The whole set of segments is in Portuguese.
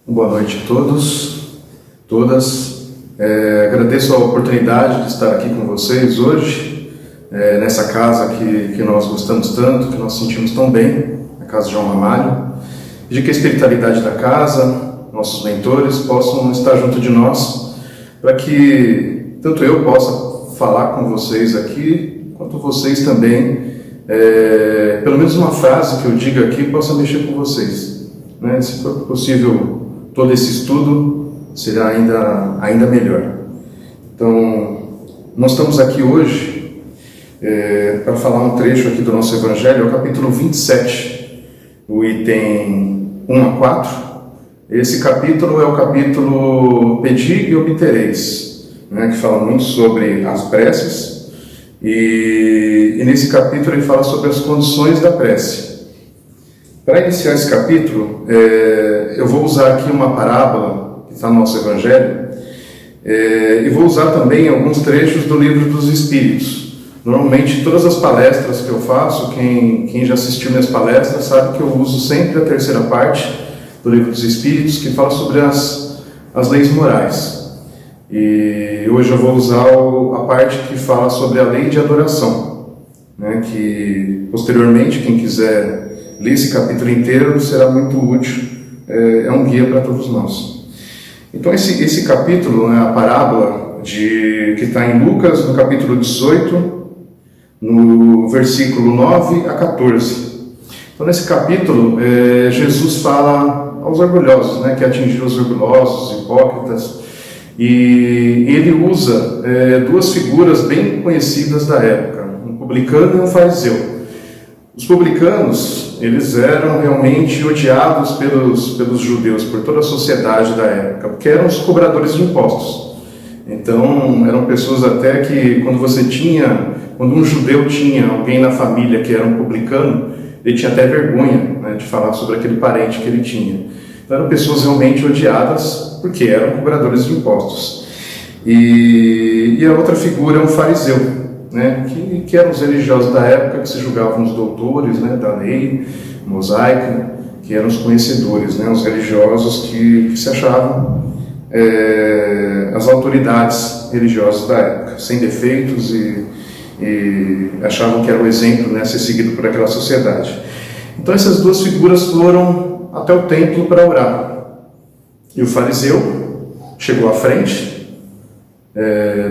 Boa noite a todos, todas. Agradeço a oportunidade de estar aqui com vocês hoje, nessa casa que nós gostamos tanto, que nós sentimos tão bem, a Casa João Ramalho, e de que a espiritualidade da casa, nossos mentores, possam estar junto de nós, para que tanto eu possa falar com vocês aqui, quanto vocês também, pelo menos uma frase que eu diga aqui possa mexer com vocês, né? Se for possível, todo esse estudo será ainda melhor. Então, nós estamos aqui hoje para falar um trecho aqui do nosso Evangelho, é o capítulo 27, o item 1 a 4. Esse capítulo é o capítulo Pedi e Obtereis, né, que fala muito sobre as preces, e nesse capítulo ele fala sobre as condições da prece. Para iniciar esse capítulo, eu vou usar aqui uma parábola que está no nosso Evangelho, e vou usar também alguns trechos do Livro dos Espíritos. Normalmente, todas as palestras que eu faço, quem já assistiu minhas palestras sabe que eu uso sempre a terceira parte do Livro dos Espíritos, que fala sobre as leis morais. E hoje eu vou usar a parte que fala sobre a lei de adoração, né, que posteriormente, quem quiser ler esse capítulo inteiro será muito útil, é um guia para todos nós. Então esse capítulo, né, a parábola que está em Lucas, no capítulo 18, no versículo 9 a 14. Então nesse capítulo, Jesus fala aos orgulhosos, né, que atingiram os orgulhosos, hipócritas, e ele usa duas figuras bem conhecidas da época, um publicano e um fariseu. Os publicanos, eles eram realmente odiados pelos judeus, por toda a sociedade da época, porque eram os cobradores de impostos. Então, eram pessoas até que, quando um judeu tinha alguém na família que era um publicano, ele tinha até vergonha, né, de falar sobre aquele parente que ele tinha. Então, eram pessoas realmente odiadas, porque eram cobradores de impostos. E a outra figura é um fariseu, né, que eram os religiosos da época, que se julgavam os doutores, né, da lei mosaica, que eram os conhecedores, né, os religiosos que se achavam as autoridades religiosas da época, sem defeitos, e achavam que era o exemplo, né, a ser seguido por aquela sociedade. Então essas duas figuras foram até o templo para orar, e o fariseu chegou à frente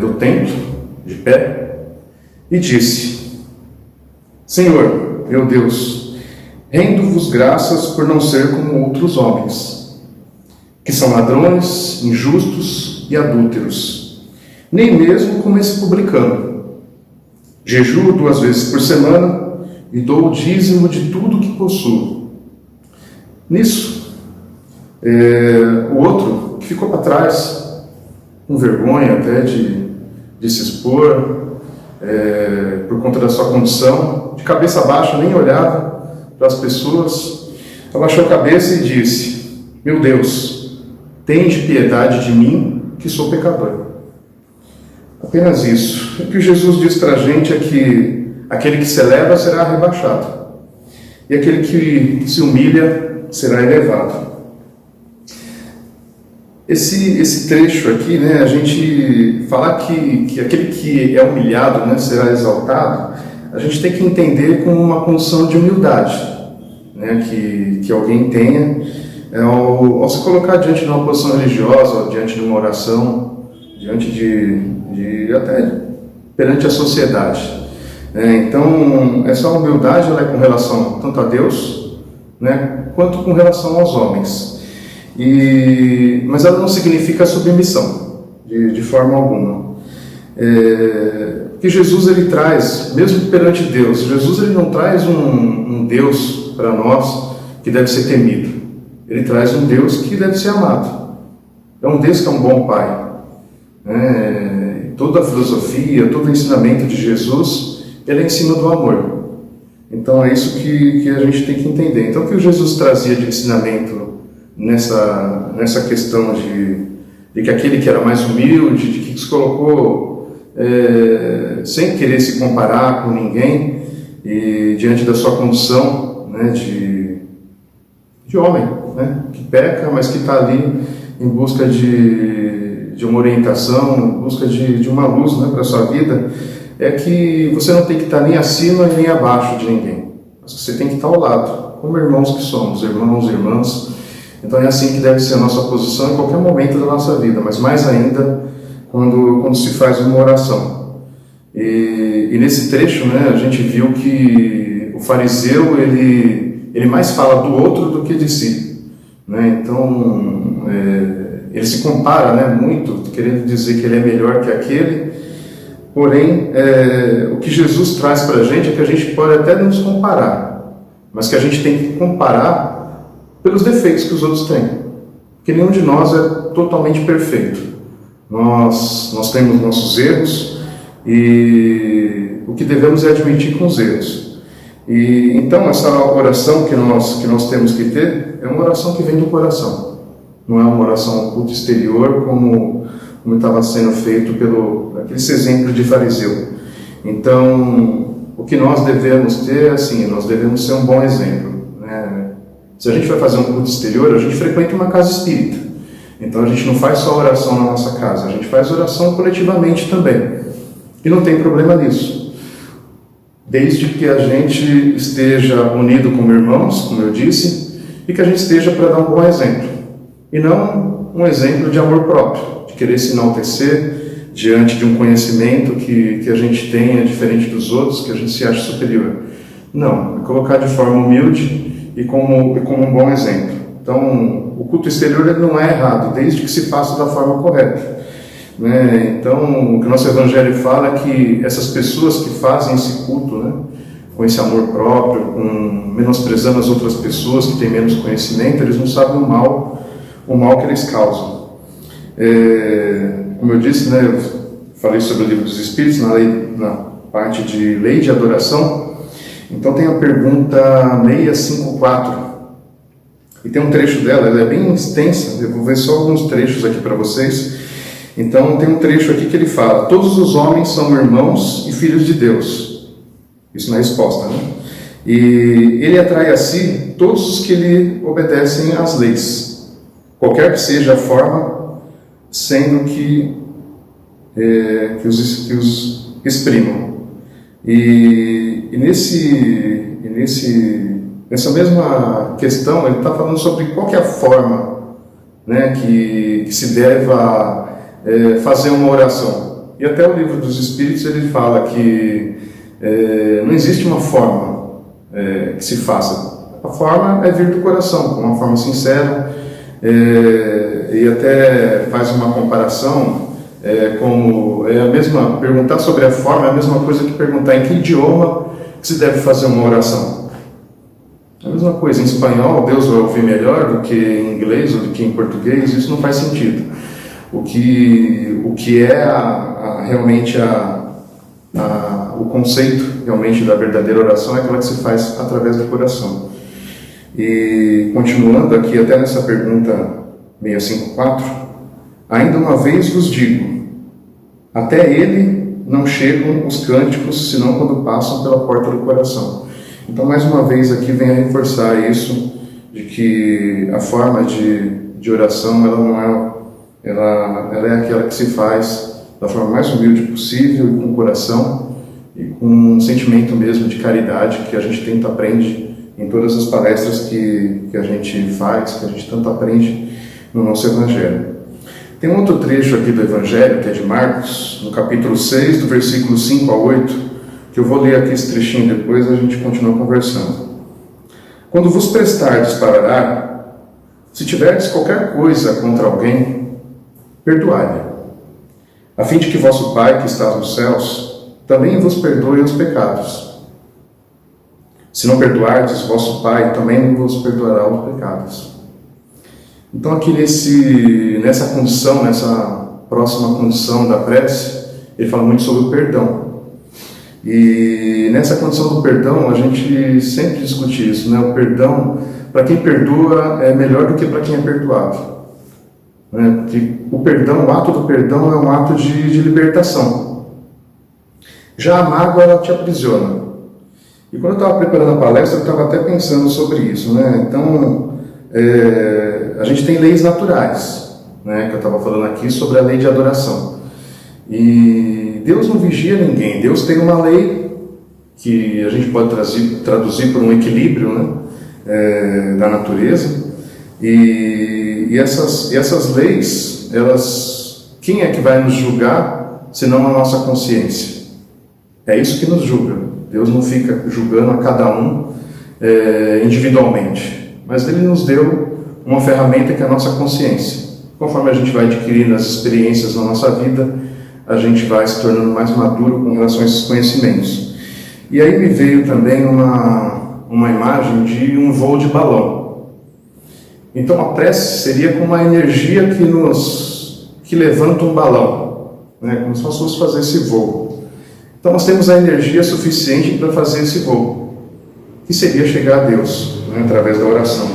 do templo, de pé, e disse: Senhor, meu Deus, rendo-vos graças por não ser como outros homens, que são ladrões, injustos e adúlteros, nem mesmo como esse publicano. Jejuo 2 vezes por semana e dou o dízimo de tudo que possuo. Nisso, o outro, que ficou para trás, com vergonha até de se expor, por conta da sua condição, de cabeça baixa, nem olhava para as pessoas, abaixou a cabeça e disse: Meu Deus, tende piedade de mim, que sou pecador. Apenas isso. O que Jesus diz para a gente é que aquele que se eleva será rebaixado, e aquele que se humilha será elevado. Esse trecho aqui, né, a gente falar que aquele que é humilhado, né, será exaltado, a gente tem que entender como uma condição de humildade, né, que alguém tenha ao se colocar diante de uma posição religiosa, diante de uma oração, diante até perante a sociedade. Então, essa humildade ela é com relação tanto a Deus, né, quanto com relação aos homens. Mas ela não significa submissão, de forma alguma. Que Jesus ele traz, mesmo perante Deus, Jesus ele não traz um Deus para nós que deve ser temido. Ele traz um Deus que deve ser amado. É um Deus que é um bom Pai. Toda a filosofia, todo o ensinamento de Jesus, ele é em cima do amor. Então é isso que a gente tem que entender. Então o que Jesus trazia de ensinamento nessa questão de que aquele que era mais humilde, de que se colocou sem querer se comparar com ninguém, e diante da sua condição, né, de homem, né, que peca, mas que está ali em busca de uma orientação, em busca de uma luz, né, para a sua vida, é que você não tem que estar nem acima nem abaixo de ninguém. Mas você tem que estar ao lado, como irmãos que somos, irmãos e irmãs. Então é assim que deve ser a nossa posição em qualquer momento da nossa vida, mas mais ainda quando se faz uma oração. E nesse trecho, né, a gente viu que o fariseu ele mais fala do outro do que de si, né? Então ele se compara, né, muito, querendo dizer que ele é melhor que aquele. Porém, o que Jesus traz para a gente é que a gente pode até nos comparar, mas que a gente tem que comparar pelos defeitos que os outros têm, porque nenhum de nós é totalmente perfeito. Nós temos nossos erros e o que devemos é admitir com os erros. E então essa oração que nós temos que ter é uma oração que vem do coração, não é uma oração culto exterior como estava sendo feito aquele exemplo de fariseu. Então, o que nós devemos ter, assim, nós devemos ser um bom exemplo, né? Se a gente vai fazer um culto exterior, a gente frequenta uma casa espírita. Então, a gente não faz só oração na nossa casa, a gente faz oração coletivamente também. E não tem problema nisso, desde que a gente esteja unido como irmãos, como eu disse, e que a gente esteja para dar um bom exemplo. E não um exemplo de amor próprio, de querer se enaltecer diante de um conhecimento que a gente tenha diferente dos outros, que a gente se acha superior. Não, é colocar de forma humilde e como um bom exemplo. Então, o culto exterior ele não é errado, desde que se faça da forma correta, né? Então, o que o nosso Evangelho fala é que essas pessoas que fazem esse culto, né, com esse amor próprio, menosprezando as outras pessoas que têm menos conhecimento, eles não sabem o mal que eles causam. Como eu disse, né, eu falei sobre o Livro dos Espíritos, na parte de lei de adoração. Então tem a pergunta 654, e tem um trecho dela, ela é bem extensa, eu vou ver só alguns trechos aqui para vocês. Então tem um trecho aqui que ele fala: todos os homens são irmãos e filhos de Deus. Isso na resposta, né? E ele atrai a si todos os que lhe obedecem às leis, qualquer que seja a forma, sendo que os exprimam. E nessa mesma questão, ele está falando sobre qual que é a forma, né, que se deva fazer uma oração. E até o Livro dos Espíritos ele fala que não existe uma forma que se faça. A forma é vir do coração, uma forma sincera, e até faz uma comparação, como é a mesma, perguntar sobre a forma é a mesma coisa que perguntar em que idioma que se deve fazer uma oração. É a mesma coisa, em espanhol Deus vai ouvir melhor do que em inglês ou do que em português, isso não faz sentido. O que é realmente o conceito realmente da verdadeira oração é aquela que se faz através do coração. E continuando aqui até nessa pergunta 654, ainda uma vez vos digo, até ele não chegam os cânticos, senão quando passam pela porta do coração. Então, mais uma vez aqui vem a reforçar isso, de que a forma de oração, ela é aquela que se faz da forma mais humilde possível, e com o coração, e com um sentimento mesmo de caridade, que a gente tanto aprende em todas as palestras que a gente faz, que a gente tanto aprende no nosso Evangelho. Tem um outro trecho aqui do Evangelho, que é de Marcos, no capítulo 6, do versículo 5 a 8, que eu vou ler aqui esse trechinho depois, a gente continua conversando. Quando vos prestardes para orar, se tiverdes qualquer coisa contra alguém, perdoai-lhe, a fim de que vosso Pai, que está nos céus, também vos perdoe os pecados. Se não perdoardes, vosso Pai também vos perdoará os pecados. Então aqui nessa condição, nessa próxima condição da prece, ele fala muito sobre o perdão. E nessa condição do perdão, a gente sempre discute isso, né? O perdão, para quem perdoa, é melhor do que para quem é perdoado, né? Porque o perdão, o ato do perdão é um ato de libertação. Já a mágoa, ela te aprisiona. E quando eu estava preparando a palestra, eu estava até pensando sobre isso, né? Então, a gente tem leis naturais, né, que eu estava falando aqui sobre a lei de adoração. E Deus não vigia ninguém. Deus tem uma lei que a gente pode traduzir por um equilíbrio, né, da natureza. E essas leis, quem é que vai nos julgar, senão a nossa consciência? É isso que nos julga. Deus não fica julgando a cada um individualmente, mas Ele nos deu uma ferramenta que é a nossa consciência. Conforme a gente vai adquirindo as experiências na nossa vida, a gente vai se tornando mais maduro com relação a esses conhecimentos. E aí me veio também uma imagem de um voo de balão. Então a prece seria como uma energia que levanta um balão, né? Como se fosse fazer esse voo. Então nós temos a energia suficiente para fazer esse voo, que seria chegar a Deus, né? Através da oração.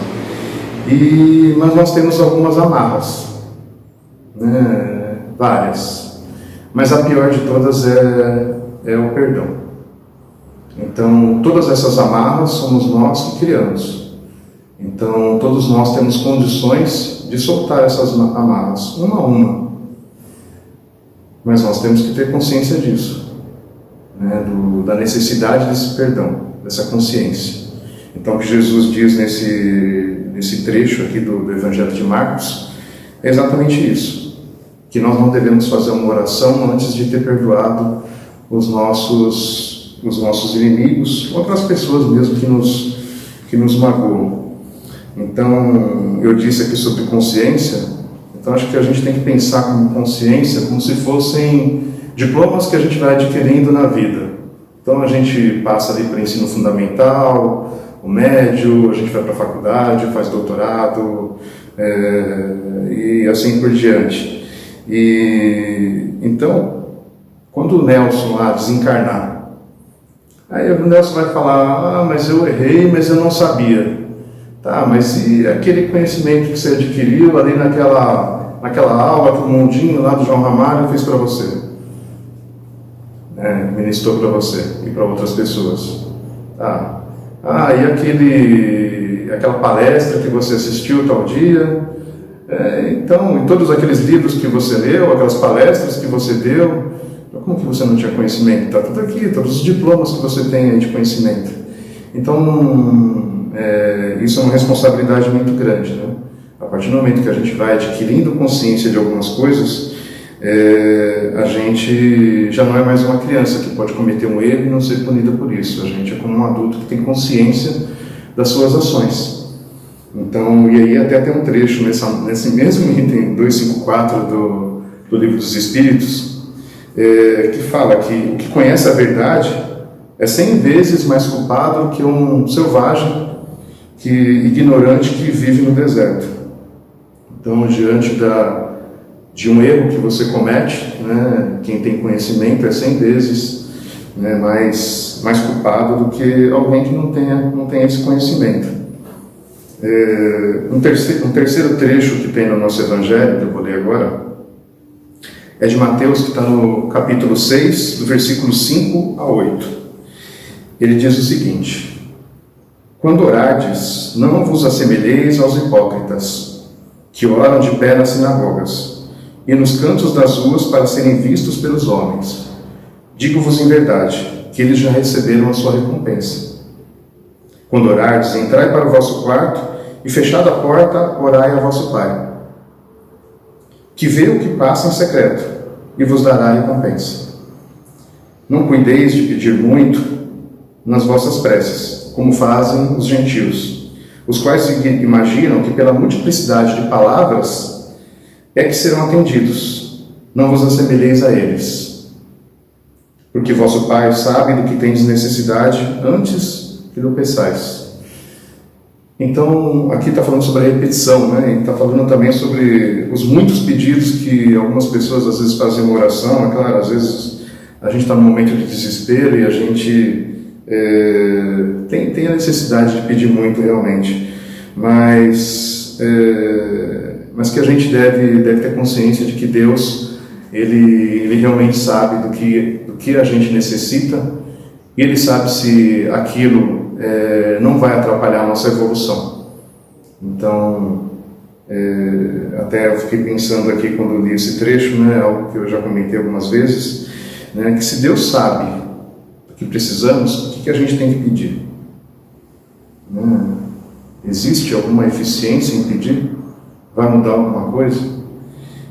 Mas nós temos algumas amarras, né? Várias. Mas a pior de todas é o perdão. Então, todas essas amarras somos nós que criamos. Então, todos nós temos condições de soltar essas amarras, uma a uma. Mas nós temos que ter consciência disso, né? Da necessidade desse perdão, dessa consciência. Então, o que Jesus diz nesse trecho aqui do Evangelho de Marcos é exatamente isso. Que nós não devemos fazer uma oração antes de ter perdoado os nossos inimigos, outras pessoas mesmo que nos magoam. Então, eu disse aqui sobre consciência, então acho que a gente tem que pensar como consciência como se fossem diplomas que a gente vai adquirindo na vida. Então, a gente passa ali para o ensino fundamental, o médio, a gente vai para a faculdade, faz doutorado, e assim por diante. E então, quando o Nelson lá desencarnar, aí o Nelson vai falar: mas eu errei, mas eu não sabia. Tá, mas e aquele conhecimento que você adquiriu ali naquela aula que o Mundinho lá do João Ramalho fez para você? Ministrou para você e para outras pessoas. Tá. E aquela palestra que você assistiu tal dia? Então, em todos aqueles livros que você leu, aquelas palestras que você deu, como que você não tinha conhecimento? Está tudo aqui, todos os diplomas que você tem aí de conhecimento. Então, isso é uma responsabilidade muito grande, né? A partir do momento que a gente vai adquirindo consciência de algumas coisas, a gente já não é mais uma criança que pode cometer um erro e não ser punida por isso. A gente é como um adulto que tem consciência das suas ações. Então, e aí até tem um trecho nesse mesmo item 254 do Livro dos Espíritos, que fala que o que conhece a verdade é 100 vezes mais culpado que um selvagem, ignorante que vive no deserto. Então, diante de um erro que você comete, né, quem tem conhecimento é 100 vezes, né, mais culpado do que alguém que não tenha esse conhecimento. Um terceiro trecho que tem no nosso Evangelho, que eu vou ler agora, é de Mateus, que está no capítulo 6, do versículo 5 a 8. Ele diz o seguinte: quando orardes, não vos assemelheis aos hipócritas, que oram de pé nas sinagogas e nos cantos das ruas para serem vistos pelos homens. Digo-vos em verdade, que eles já receberam a sua recompensa. Quando orardes, entrai para o vosso quarto e, fechada a porta, orai a vosso Pai, que vê o que passa em secreto, e vos dará a recompensa. Não cuideis de pedir muito nas vossas preces, como fazem os gentios, os quais imaginam que pela multiplicidade de palavras é que serão atendidos. Não vos assemelheis a eles, porque vosso Pai sabe do que tendes necessidade antes que o peçais. Então, aqui está falando sobre a repetição, né? Está falando também sobre os muitos pedidos que algumas pessoas às vezes fazem uma oração. É claro, às vezes a gente está num momento de desespero e a gente tem a necessidade de pedir muito realmente, mas que a gente deve ter consciência de que Deus ele realmente sabe do que a gente necessita, e Ele sabe se aquilo não vai atrapalhar a nossa evolução. Então, até eu fiquei pensando aqui quando eu li esse trecho, né, algo que eu já comentei algumas vezes, né, que se Deus sabe o que precisamos, o que a gente tem que pedir? Existe alguma eficiência em pedir? Vai mudar alguma coisa?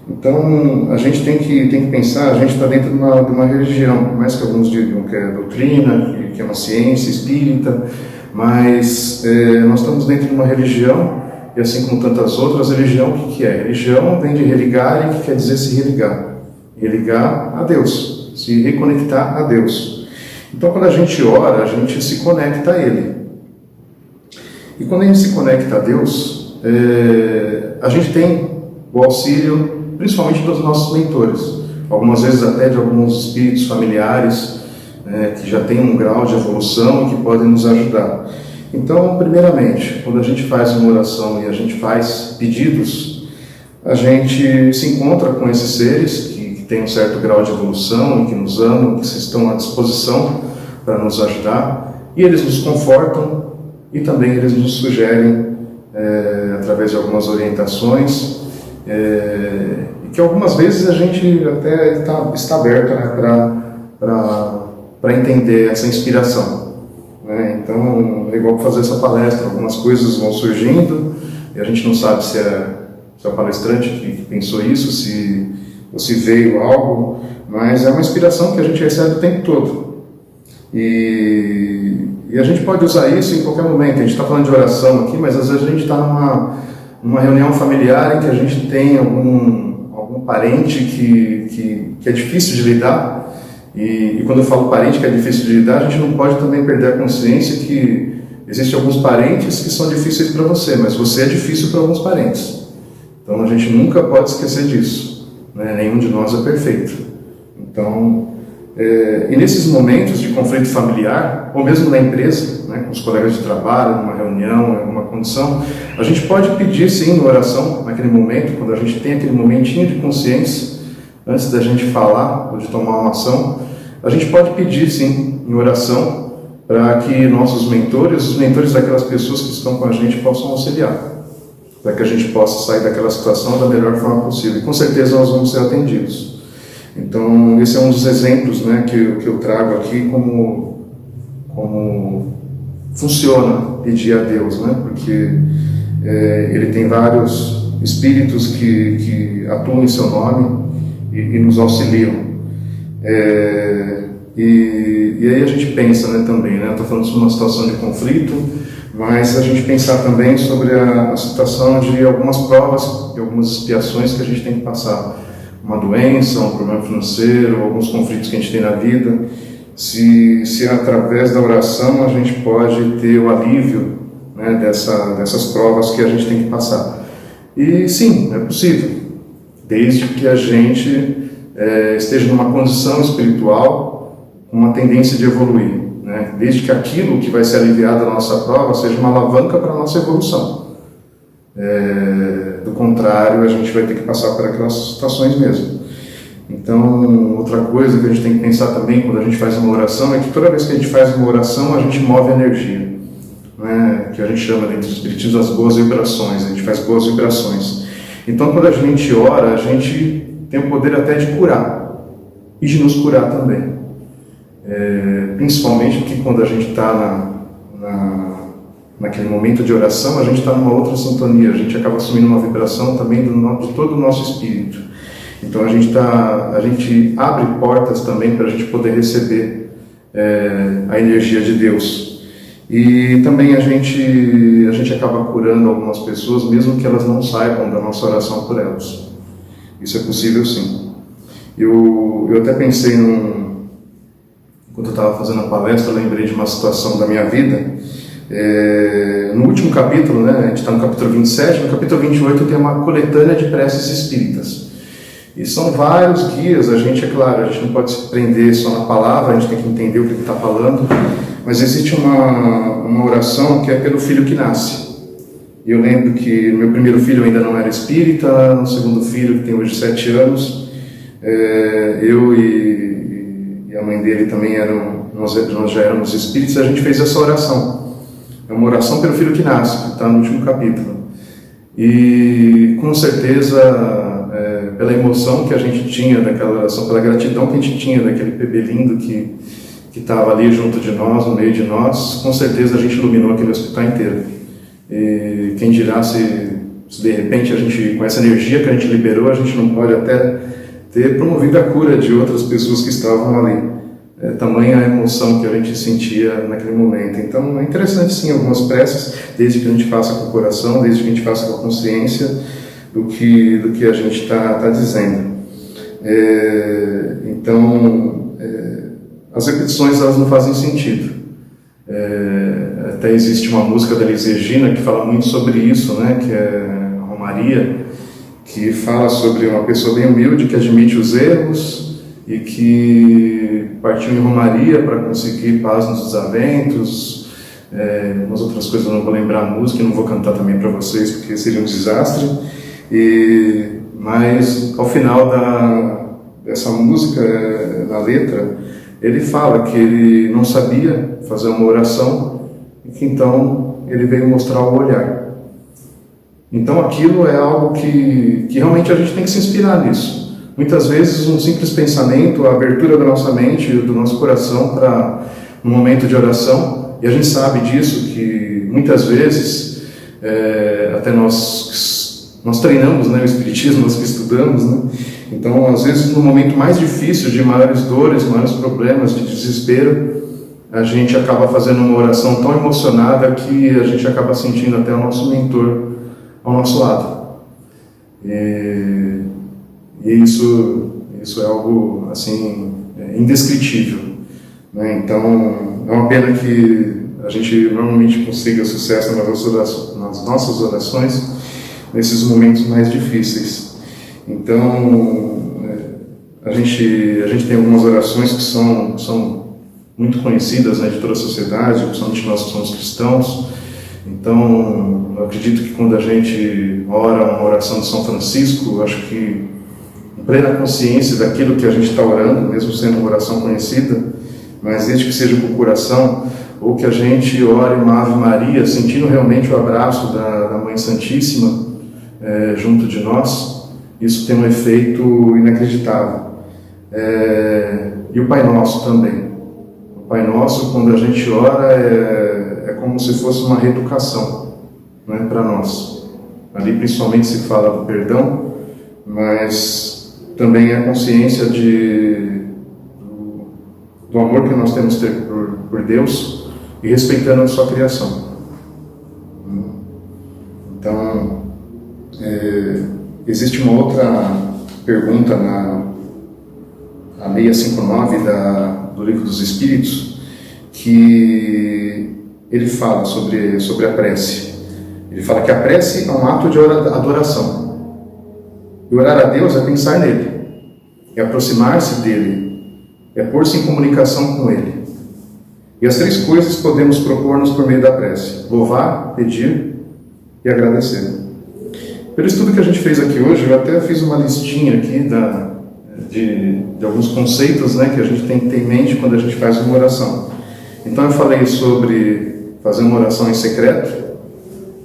Então, a gente tem que pensar, a gente está dentro de uma religião, por mais que alguns digam que é doutrina, que é uma ciência espírita, mas nós estamos dentro de uma religião, e assim como tantas outras, religião, o que é? Religião vem de religar, e que quer dizer se religar. Religar a Deus, se reconectar a Deus. Então, quando a gente ora, a gente se conecta a Ele. E quando a gente se conecta a Deus, a gente tem o auxílio, principalmente dos nossos mentores. Algumas vezes até de alguns espíritos familiares, que já têm um grau de evolução e que podem nos ajudar. Então, primeiramente, quando a gente faz uma oração e a gente faz pedidos, a gente se encontra com esses seres que têm um certo grau de evolução, que nos amam, que estão à disposição para nos ajudar, e eles nos confortam e também eles nos sugerem, através de algumas orientações, e que algumas vezes a gente até está aberto, né, para entender essa inspiração. Então, é igual fazer essa palestra, algumas coisas vão surgindo e a gente não sabe se é o palestrante que pensou isso, se veio algo, mas é uma inspiração que a gente recebe o tempo todo. E a gente pode usar isso em qualquer momento. A gente está falando de oração aqui, mas às vezes a gente está numa reunião familiar em que a gente tem algum parente que é difícil de lidar. E quando eu falo parente que é difícil de lidar, a gente não pode também perder a consciência que existem alguns parentes que são difíceis para você, mas você é difícil para alguns parentes. Então a gente nunca pode esquecer disso, né? Nenhum de nós é perfeito. Então, e nesses momentos de conflito familiar, ou mesmo na empresa, né, com os colegas de trabalho, numa reunião, em alguma condição, a gente pode pedir sim oração naquele momento, quando a gente tem aquele momentinho de consciência, antes da gente falar ou de tomar uma ação, a gente pode pedir sim em oração para que nossos mentores, os mentores daquelas pessoas que estão com a gente, possam auxiliar, para que a gente possa sair daquela situação da melhor forma possível. E com certeza nós vamos ser atendidos. Então, esse é um dos exemplos, né, que eu trago aqui como funciona pedir a Deus, né, porque Ele tem vários espíritos que atuam em seu nome e nos auxiliam. E aí a gente pensa, né, também, né, estou falando sobre uma situação de conflito, mas a gente pensar também sobre a situação de algumas provas e algumas expiações que a gente tem que passar. Uma doença, um problema financeiro, alguns conflitos que a gente tem na vida, se através da oração a gente pode ter o alívio, né, dessas provas que a gente tem que passar. E sim, é possível, desde que a gente esteja numa condição espiritual, com uma tendência de evoluir, né? Desde que aquilo que vai ser aliviado da nossa prova seja uma alavanca para a nossa evolução. Do contrário, a gente vai ter que passar por aquelas situações mesmo. Então, outra coisa que a gente tem que pensar também quando a gente faz uma oração é que toda vez que a gente faz uma oração, a gente move energia, né? Que a gente chama dentro do espiritismo as boas vibrações, a gente faz boas vibrações. Então, quando a gente ora, a gente tem o poder até de curar e de nos curar também. Principalmente porque quando a gente está naquele momento de oração, a gente está numa outra sintonia, a gente acaba assumindo uma vibração também de todo o nosso espírito. Então a gente abre portas também para a gente poder receber a energia de Deus. E também a gente acaba curando algumas pessoas, mesmo que elas não saibam da nossa oração por elas. Isso é possível sim. Eu até pensei quando eu estava fazendo a palestra, eu lembrei de uma situação da minha vida. No último capítulo, né, a gente está no capítulo 27, no capítulo 28 tem uma coletânea de preces espíritas. E são vários guias, a gente não pode se prender só na palavra, a gente tem que entender o que ele está falando, mas existe uma oração que é pelo filho que nasce. E eu lembro que meu primeiro filho ainda não era espírita, no segundo filho, que tem hoje 7 anos, eu e a mãe dele também nós já éramos espíritas, a gente fez essa oração. É uma oração pelo filho que nasce, que está no último capítulo. E com certeza, pela emoção que a gente tinha daquela oração, pela gratidão que a gente tinha daquele bebê lindo que estava ali junto de nós, no meio de nós, com certeza a gente iluminou aquele hospital inteiro. E quem dirá se de repente a gente, com essa energia que a gente liberou, a gente não pode até ter promovido a cura de outras pessoas que estavam ali. Tamanha a emoção que a gente sentia naquele momento. Então é interessante sim algumas preces, desde que a gente faça com o coração, desde que a gente faça com a consciência do que a gente está dizendo. Então as repetições elas não fazem sentido. Até existe uma música da Elis Regina que fala muito sobre isso, né? Que é a Romaria, que fala sobre uma pessoa bem humilde que admite os erros e que partiu em Romaria para conseguir paz nos desaventos, umas outras coisas eu não vou lembrar a música, não vou cantar também para vocês porque seria um desastre, mas ao final dessa música, na letra, ele fala que ele não sabia fazer uma oração e que então ele veio mostrar o olhar. Então aquilo é algo que realmente a gente tem que se inspirar nisso. Muitas vezes um simples pensamento, a abertura da nossa mente e do nosso coração para um momento de oração, e a gente sabe disso, que muitas vezes até nós treinamos, né, o Espiritismo, nós que estudamos, né? Então às vezes no momento mais difícil, de maiores dores, maiores problemas, de desespero, a gente acaba fazendo uma oração tão emocionada que a gente acaba sentindo até o nosso mentor ao nosso lado. E isso é algo assim indescritível, né? Então é uma pena que a gente normalmente consiga sucesso nas nossas orações nesses momentos mais difíceis. Então a gente tem algumas orações que são muito conhecidas, né, de toda a sociedade, principalmente nós que somos cristãos. Então eu acredito que quando a gente ora uma oração de São Francisco, acho que em plena consciência daquilo que a gente está orando, mesmo sendo uma oração conhecida, mas desde que seja com o coração, ou que a gente ore uma Ave Maria, sentindo realmente o abraço da Mãe Santíssima junto de nós, isso tem um efeito inacreditável. E o Pai Nosso também. O Pai Nosso, quando a gente ora, é como se fosse uma reeducação, né, para nós. Ali principalmente se fala do perdão, mas também a consciência do amor que nós temos que ter por Deus e respeitando a sua criação. Então, existe uma outra pergunta na 659 do Livro dos Espíritos, que ele fala sobre a prece. Ele fala que a prece é um ato de adoração. E orar a Deus é pensar nele, é aproximar-se dele, é pôr-se em comunicação com ele. E as três coisas podemos propor-nos por meio da prece: louvar, pedir e agradecer. Pelo estudo que a gente fez aqui hoje, eu até fiz uma listinha aqui de alguns conceitos, né, que a gente tem que ter em mente quando a gente faz uma oração. Então eu falei sobre fazer uma oração em secreto,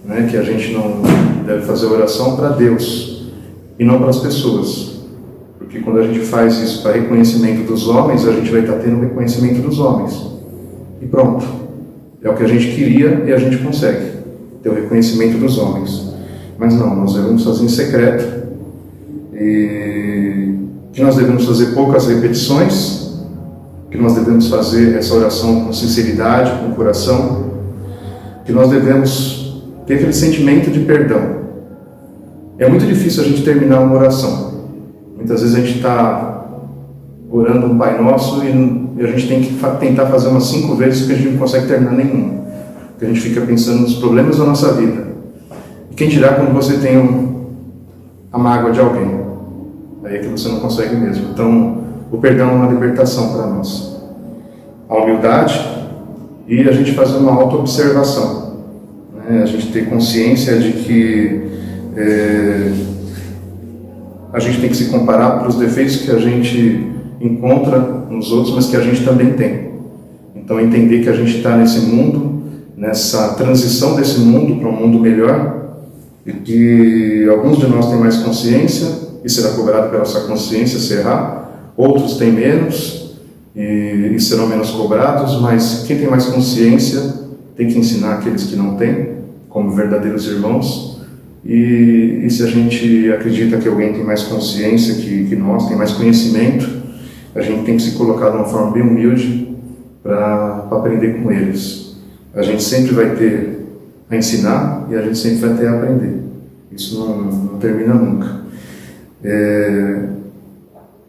né, que a gente não deve fazer oração para Deus e não para as pessoas, porque quando a gente faz isso para reconhecimento dos homens, a gente vai estar tendo reconhecimento dos homens e pronto, é o que a gente queria e a gente consegue ter o reconhecimento dos homens. Mas não, nós devemos fazer em secreto, e que nós devemos fazer poucas repetições, que nós devemos fazer essa oração com sinceridade, com o coração, que nós devemos ter aquele sentimento de perdão. É muito difícil a gente terminar uma oração. Muitas vezes a gente está orando um Pai Nosso e a gente tem que tentar fazer umas 5 vezes porque a gente não consegue terminar nenhuma. Porque a gente fica pensando nos problemas da nossa vida. E quem dirá quando você tem a mágoa de alguém? Aí é que você não consegue mesmo. Então, o perdão é uma libertação para nós. A humildade e a gente fazer uma auto-observação, né? A gente ter consciência de que a gente tem que se comparar para os defeitos que a gente encontra nos outros, mas que a gente também tem. Então, entender que a gente está nesse mundo, nessa transição desse mundo para um mundo melhor, e que alguns de nós têm mais consciência e será cobrado pela sua consciência se errar, outros têm menos e serão menos cobrados, mas quem tem mais consciência tem que ensinar aqueles que não têm, como verdadeiros irmãos. E se a gente acredita que alguém tem mais consciência que nós, tem mais conhecimento, a gente tem que se colocar de uma forma bem humilde para aprender com eles. A gente sempre vai ter a ensinar e a gente sempre vai ter a aprender. Isso não termina nunca.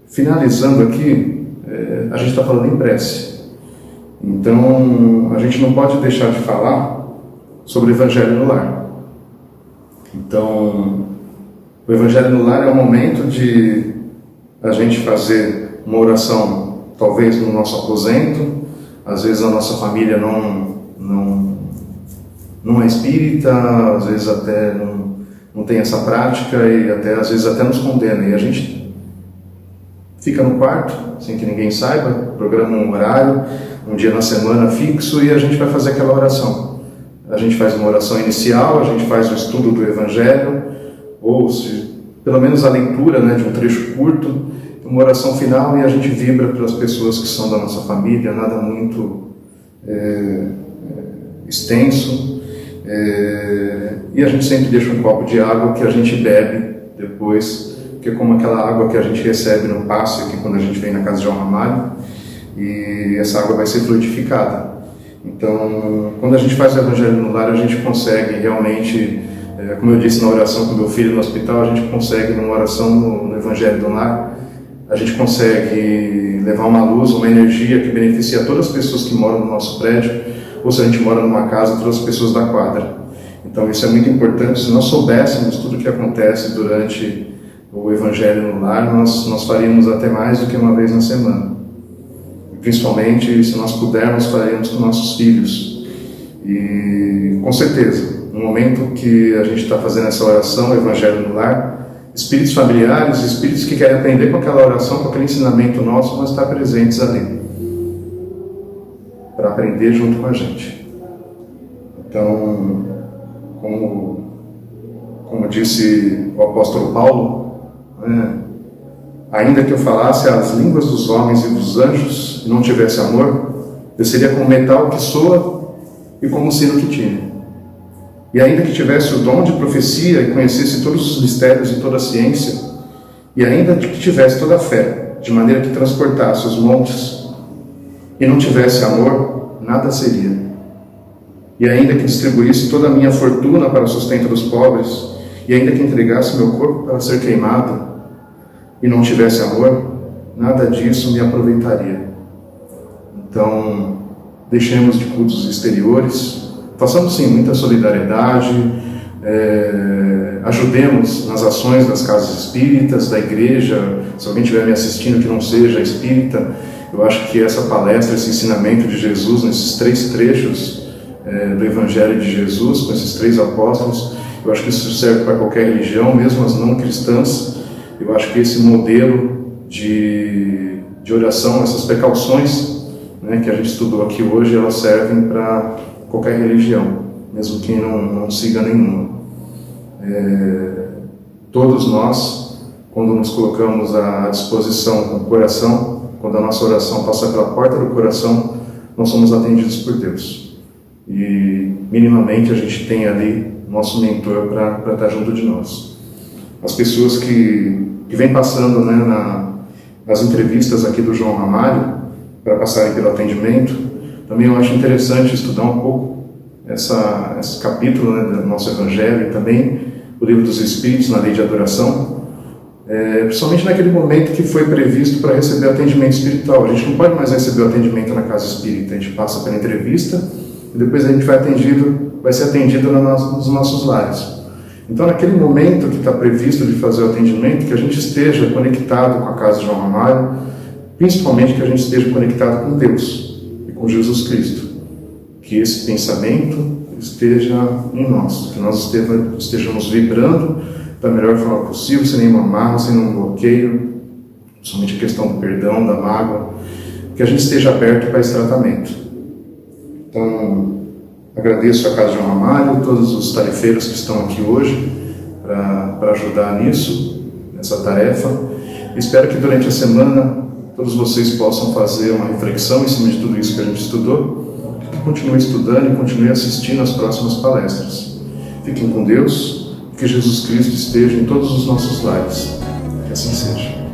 Finalizando aqui, a gente está falando em prece. Então, a gente não pode deixar de falar sobre o Evangelho no lar. Então, o Evangelho no lar é o momento de a gente fazer uma oração, talvez no nosso aposento. Às vezes a nossa família não é espírita, às vezes até não tem essa prática e às vezes até nos condena. E a gente fica no quarto, sem que ninguém saiba, programa um horário, um dia na semana fixo e a gente vai fazer aquela oração. A gente faz uma oração inicial, a gente faz o estudo do Evangelho, ou pelo menos a leitura, né, de um trecho curto, uma oração final, e a gente vibra para as pessoas que são da nossa família, nada muito extenso, e a gente sempre deixa um copo de água que a gente bebe depois, que é como aquela água que a gente recebe no passe aqui quando a gente vem na casa de João Ramalho, e essa água vai ser fluidificada. Então, quando a gente faz o Evangelho no lar, a gente consegue realmente, como eu disse na oração com meu filho no hospital, a gente consegue, numa oração no Evangelho no lar, a gente consegue levar uma luz, uma energia que beneficia todas as pessoas que moram no nosso prédio, ou se a gente mora numa casa, todas as pessoas da quadra. Então, isso é muito importante. Se nós soubéssemos tudo o que acontece durante o Evangelho no lar, nós faríamos até mais do que uma vez na semana. Principalmente, se nós pudermos, faremos com nossos filhos. E, com certeza, no momento que a gente está fazendo essa oração, o Evangelho no lar, espíritos familiares, espíritos que querem aprender com aquela oração, com aquele ensinamento nosso, vão estar presentes ali, para aprender junto com a gente. Então, como disse o apóstolo Paulo, ainda que eu falasse as línguas dos homens e dos anjos e não tivesse amor, eu seria como metal que soa e como sino que tine. E ainda que tivesse o dom de profecia e conhecesse todos os mistérios e toda a ciência, e ainda que tivesse toda a fé, de maneira que transportasse os montes, e não tivesse amor, nada seria. E ainda que distribuísse toda a minha fortuna para o sustento dos pobres, e ainda que entregasse meu corpo para ser queimado, e não tivesse amor, nada disso me aproveitaria. Então, deixemos de cultos exteriores, façamos sim muita solidariedade, ajudemos nas ações das casas espíritas, da igreja. Se alguém estiver me assistindo que não seja espírita, eu acho que essa palestra, esse ensinamento de Jesus, nesses 3 trechos do Evangelho de Jesus, com esses 3 apóstolos, eu acho que isso serve para qualquer religião, mesmo as não cristãs. Eu acho que esse modelo de oração, essas precauções, né, que a gente estudou aqui hoje, elas servem para qualquer religião, mesmo quem não siga nenhuma. Todos nós, quando nos colocamos à disposição com o coração, quando a nossa oração passa pela porta do coração, nós somos atendidos por Deus. E minimamente a gente tem ali nosso mentor para estar junto de nós. As pessoas que vêm passando, né, nas entrevistas aqui do João Ramalho, para passarem pelo atendimento, também eu acho interessante estudar um pouco esse capítulo, né, do nosso Evangelho, e também o Livro dos Espíritos, na Lei de Adoração, principalmente naquele momento que foi previsto para receber atendimento espiritual. A gente não pode mais receber o atendimento na casa espírita, a gente passa pela entrevista e depois a gente vai ser atendido nos nossos lares. Então, naquele momento que está previsto de fazer o atendimento, que a gente esteja conectado com a casa de João Ramalho, principalmente que a gente esteja conectado com Deus e com Jesus Cristo. Que esse pensamento esteja em nós, que nós estejamos vibrando da melhor forma possível, sem nenhuma amarra, sem nenhum bloqueio, somente a questão do perdão, da mágoa, que a gente esteja aberto para esse tratamento. Então, agradeço a Casa de João Ramalho, todos os tarefeiros que estão aqui hoje, para ajudar nisso, nessa tarefa. Espero que durante a semana todos vocês possam fazer uma reflexão em cima de tudo isso que a gente estudou. Continue estudando e continue assistindo às próximas palestras. Fiquem com Deus, que Jesus Cristo esteja em todos os nossos lares. Que assim seja.